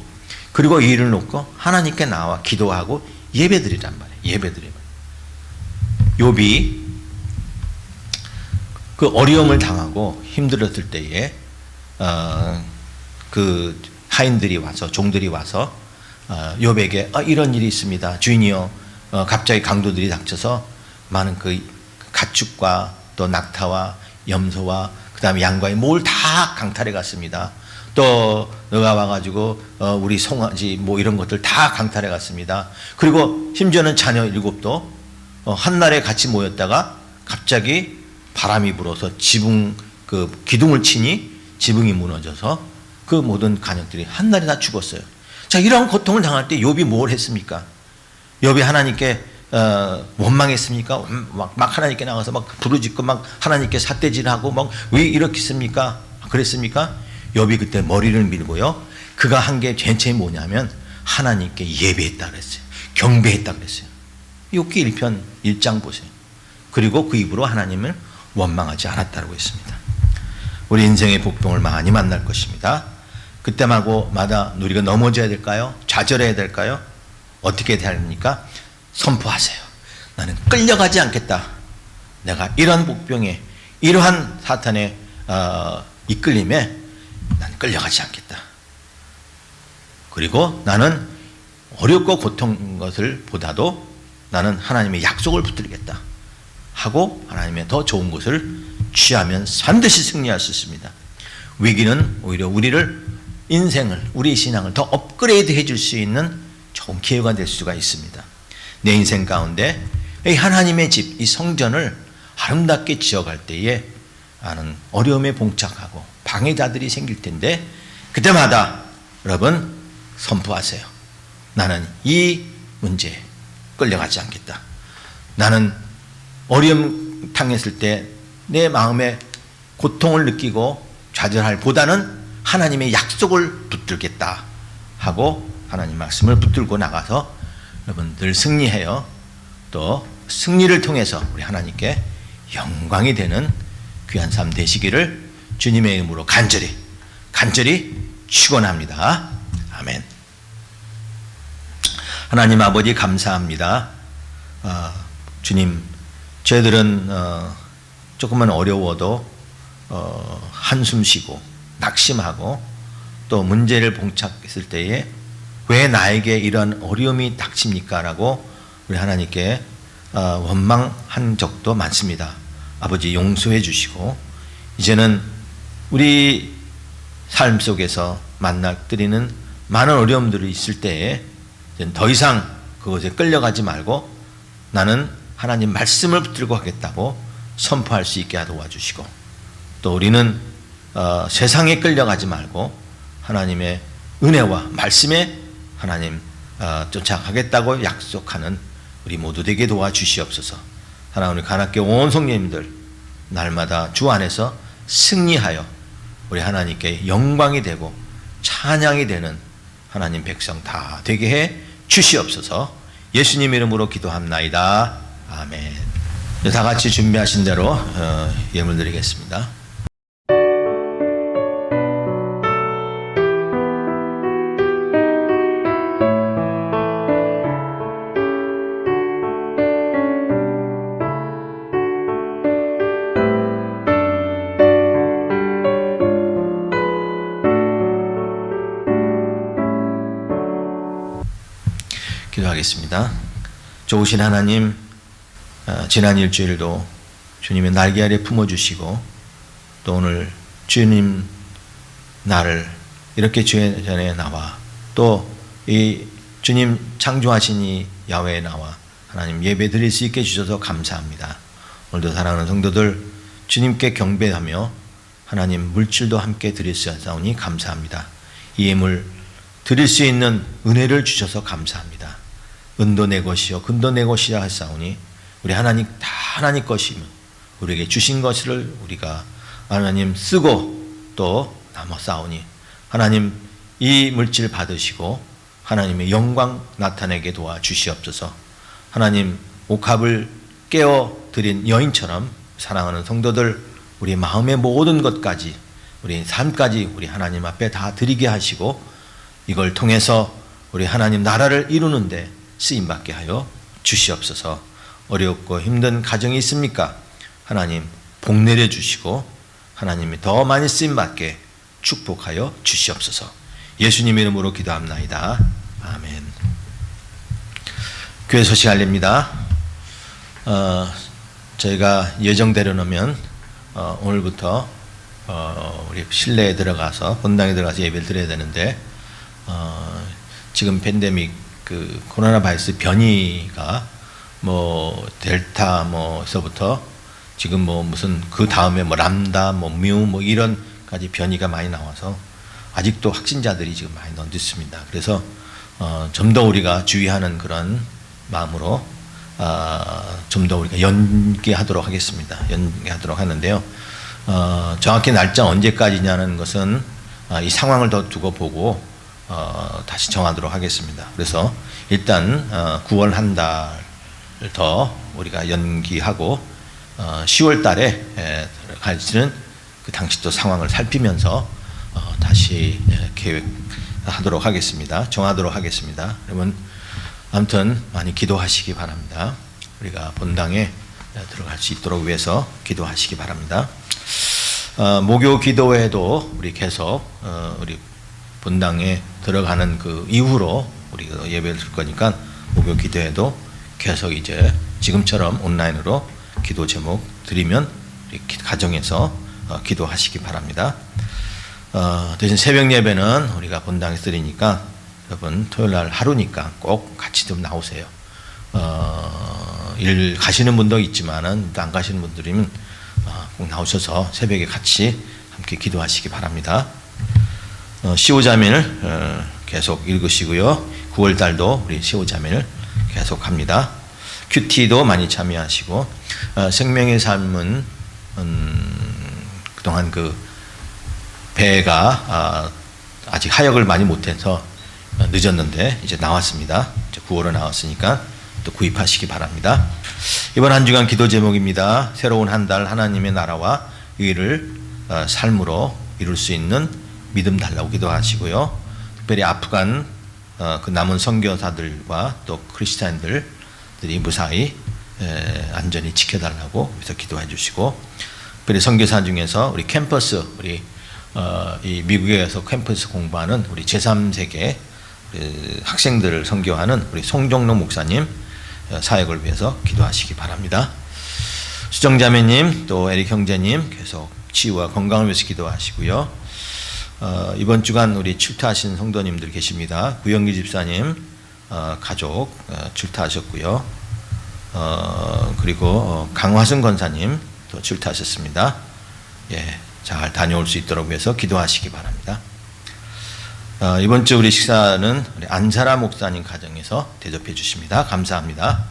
그리고 이 일을 놓고 하나님께 나와 기도하고 예배드리란 말이에요. 예배드리면 욥이 그 어려움을 당하고 힘들었을 때에 그 하인들이 와서, 종들이 와서 욥에게 이런 일이 있습니다. 주인이여, 갑자기 강도들이 닥쳐서 많은 그 가축과 또 낙타와 염소와 그 다음에 양과의 뭘 다 강탈해 갔습니다. 또 너가 와가지고 우리 송아지 뭐 이런 것들 다 강탈해 갔습니다. 그리고 심지어는 자녀 7도 한날에 같이 모였다가 갑자기 바람이 불어서 지붕 그 기둥을 치니 지붕이 무너져서 그 모든 가족들이 한날에 다 죽었어요. 자, 이런 고통을 당할 때 욥이 뭘 했습니까? 욥이 하나님께 원망했습니까? 막 하나님께 나가서 막 부르짖고 막 하나님께 삿대질하고 막 왜 이렇게 했습니까? 그랬습니까? 욥이 그때 머리를 밀고요, 그가 한 게 전체 뭐냐면 하나님께 예배했다 그랬어요. 경배했다 그랬어요. 욥기 1편 1장 보세요. 그리고 그 입으로 하나님을 원망하지 않았다고 했습니다. 우리 인생의 복병을 많이 만날 것입니다. 그때마다 우리가 넘어져야 될까요? 좌절해야 될까요? 어떻게 해야 합니까? 선포하세요. 나는 끌려가지 않겠다. 내가 이런 복병에, 이러한 사탄의 이끌림에 나는 끌려가지 않겠다. 그리고 나는 어렵고 고통인 것을 보다도 나는 하나님의 약속을 붙들겠다 하고 하나님의 더 좋은 것을 취하면 반드시 승리할 수 있습니다. 위기는 오히려 우리를, 인생을, 우리 신앙을 더 업그레이드 해줄 수 있는 좋은 기회가 될 수가 있습니다. 내 인생 가운데 이 하나님의 집, 이 성전을 아름답게 지어갈 때에 나는 어려움에 봉착하고 방해자들이 생길 텐데, 그때마다 여러분 선포하세요. 나는 이 문제에 끌려가지 않겠다. 나는 어려움 당했을 때 내 마음에 고통을 느끼고 좌절할 보다는 하나님의 약속을 붙들겠다 하고 하나님 말씀을 붙들고 나가서 여러분들 승리해요. 또 승리를 통해서 우리 하나님께 영광이 되는 귀한 삶 되시기를 주님의 이름으로 간절히 축원합니다. 아멘. 하나님 아버지 감사합니다. 주님, 저희들은 조금만 어려워도 한숨 쉬고 낙심하고 또 문제를 봉착했을 때에 왜 나에게 이런 어려움이 닥칩니까? 라고 우리 하나님께 원망한 적도 많습니다. 아버지 용서해 주시고, 이제는 우리 삶 속에서 만나드리는 많은 어려움들이 있을 때에 더 이상 그것에 끌려가지 말고 나는 하나님 말씀을 붙들고 하겠다고 선포할 수 있게 도와주시고, 또 우리는 세상에 끌려가지 말고 하나님의 은혜와 말씀에 하나님 쫓아가겠다고 약속하는 우리 모두 되게 도와주시옵소서. 하나님, 우리 가나교 온 성도님들 날마다 주 안에서 승리하여 우리 하나님께 영광이 되고 찬양이 되는 하나님 백성 다 되게 해 주시옵소서. 예수님 이름으로 기도합나이다. 아멘. 다 같이 준비하신 대로 예물 드리겠습니다. 기도하겠습니다. 좋으신 하나님, 지난 나를 이렇게 주의 전에 나와 또 이 주님 창조하신 이 야외에 나와 하나님 예배 드릴 수 있게 주셔서 감사합니다. 오늘도 사랑하는 성도들 주님께 경배하며 하나님 물질도 함께 드릴 수 있사오니 감사합니다. 이 예물 드릴 수 있는 은혜를 주셔서 감사합니다. 은도 내 것이요 금도 내 것이라 하사오니 우리 하나님 다 하나님 것이며 우리에게 주신 것을 우리가 하나님 쓰고 또 남아 싸우니 하나님 이 물질 받으시고 하나님의 영광 나타내게 도와주시옵소서. 하나님 옥합을 깨어 드린 여인처럼 사랑하는 성도들 우리 마음의 모든 것까지 우리 삶까지 우리 하나님 앞에 다 드리게 하시고 이걸 통해서 우리 하나님 나라를 이루는데 쓰임받게 하여 주시옵소서. 어렵고 힘든 가정이 있습니까? 하나님 복 내려주시고 하나님이 더 많이 쓰임받게 축복하여 주시옵소서. 예수님 이름으로 기도합나이다. 아멘. 교회 소식 알립니다. 저희가 예정대로라면 오늘부터 우리 실내에 들어가서 본당에 들어가서 예배를 드려야 되는데 지금 팬데믹 그 코로나 바이러스 변이가 뭐 델타 뭐서부터 지금 뭐 무슨 그 다음에 뭐 람다 뭐 뮤 뭐 이런까지 변이가 많이 나와서 아직도 확진자들이 지금 많이 넘쳤습니다. 그래서 좀 더 우리가 주의하는 그런 마음으로 좀 더 우리가 연기하도록 하겠습니다. 연기하도록 하는데요. 정확히 날짜 언제까지냐는 것은 이 상황을 더 두고 보고 다시 정하도록 하겠습니다. 그래서 일단 9월 한 달 더 우리가 연기하고 10월 달에 갈지는 그 당시 또 상황을 살피면서 다시 계획하도록 하겠습니다. 정하도록 하겠습니다. 여러분 아무튼 많이 기도하시기 바랍니다. 우리가 본당에 들어갈 수 있도록 위해서 기도하시기 바랍니다. 목요 기도회도 우리 계속 우리 본당에 들어가는 그 이후로 우리가 예배를 드릴 거니까 목요 기도회도 계속 이제 지금처럼 온라인으로 기도 제목 드리면 우리 가정에서 기도하시기 바랍니다. 대신 새벽 예배는 우리가 본당에서 드리니까 여러분 토요일 날 하루니까 꼭 같이 좀 나오세요. 일 가시는 분도 있지만은 안 가시는 분들이면 꼭 나오셔서 새벽에 같이 함께 기도하시기 바랍니다. 15자매를 계속 읽으시고요. 9월 달도 우리 15자매를 계속 합니다. 큐티도 많이 참여하시고 생명의 삶은 그동안 그 배가 아직 하역을 많이 못해서 늦었는데 이제 나왔습니다. 이제 9월에 나왔으니까 또 구입하시기 바랍니다. 이번 한 주간 기도 제목입니다. 새로운 한 달 하나님의 나라와 의를 삶으로 이룰 수 있는 믿음 달라고 기도하시고요. 특별히 아프간 그 남은 선교사들과 또 크리스찬들이 무사히 안전히 지켜달라고 해서 기도해 주시고, 특별히 선교사 중에서 우리 캠퍼스 우리 이 미국에서 캠퍼스 공부하는 우리 제3세계 학생들을 선교하는 우리 송정록 목사님 사역을 위해서 기도하시기 바랍니다. 수정자매님 또 에릭 형제님 계속 치유와 건강을 위해서 기도하시고요. 이번 주간 우리 출타하신 성도님들 계십니다. 구영기 집사님 가족 출타하셨고요. 그리고 강화승 권사님 또 출타하셨습니다. 예, 잘 다녀올 수 있도록 위해서 기도하시기 바랍니다. 이번 주 우리 식사는 우리 안사라 목사님 가정에서 대접해 주십니다. 감사합니다.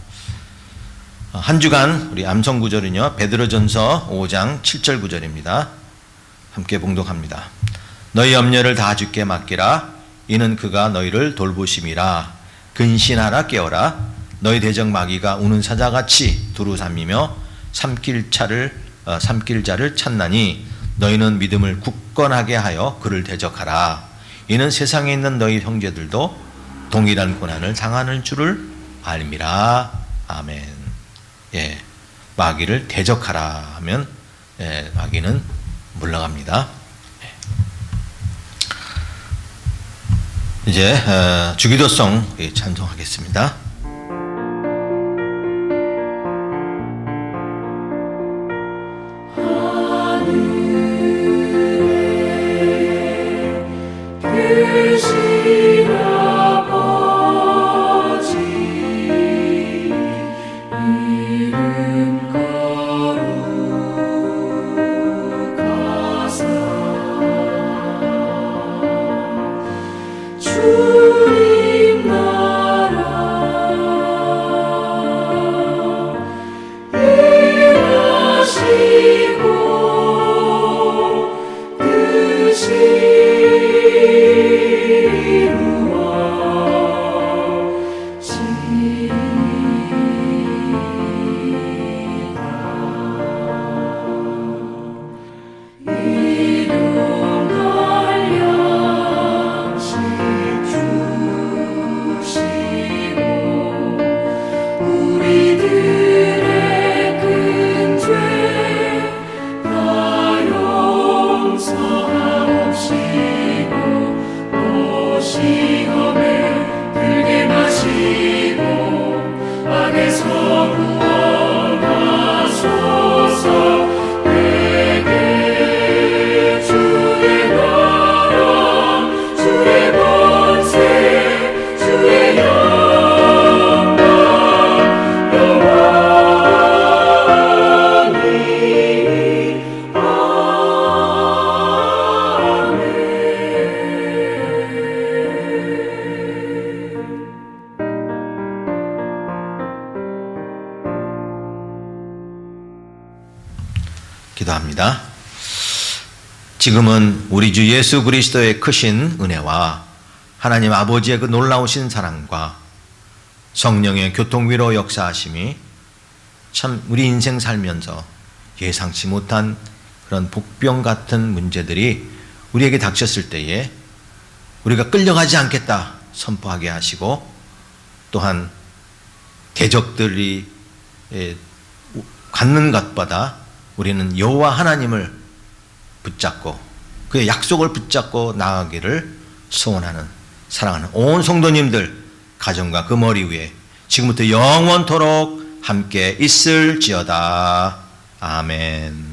한 주간 우리 암송 구절은요, 베드로전서 5장 7절 구절입니다. 함께 봉독합니다. 너희 염려를 다 주께 맡기라. 이는 그가 너희를 돌보심이라. 근신하라 깨어라. 너희 대적 마귀가 우는 사자같이 두루 삼이며 삼킬 자를 찾나니 너희는 믿음을 굳건하게 하여 그를 대적하라. 이는 세상에 있는 너희 형제들도 동일한 고난을 당하는 줄을 알미라. 아멘. 예, 마귀를 대적하라 하면 마귀는 물러갑니다. 이제 주기도송 찬송하겠습니다.
우리들의 큰 죄 다 용서하옵시고 또 시험에 들게 마시고 악에서 구원하소서. 내게 주의 나라 주의 권세 주의 영광 영원히
기도합니다. 지금은 우리 주 예수 그리스도의 크신 은혜와 하나님 아버지의 그 놀라우신 사랑과 성령의 교통위로 역사하심이 참 우리 인생 살면서 예상치 못한 그런 복병 같은 문제들이 우리에게 닥쳤을 때에 우리가 끌려가지 않겠다 선포하게 하시고, 또한 대적들이 갖는 것보다 우리는 여호와 하나님을 붙잡고 그의 약속을 붙잡고 나아가기를 소원하는 사랑하는 온 성도님들 가정과 그 머리 위에 지금부터 영원토록 함께 있을지어다. 아멘.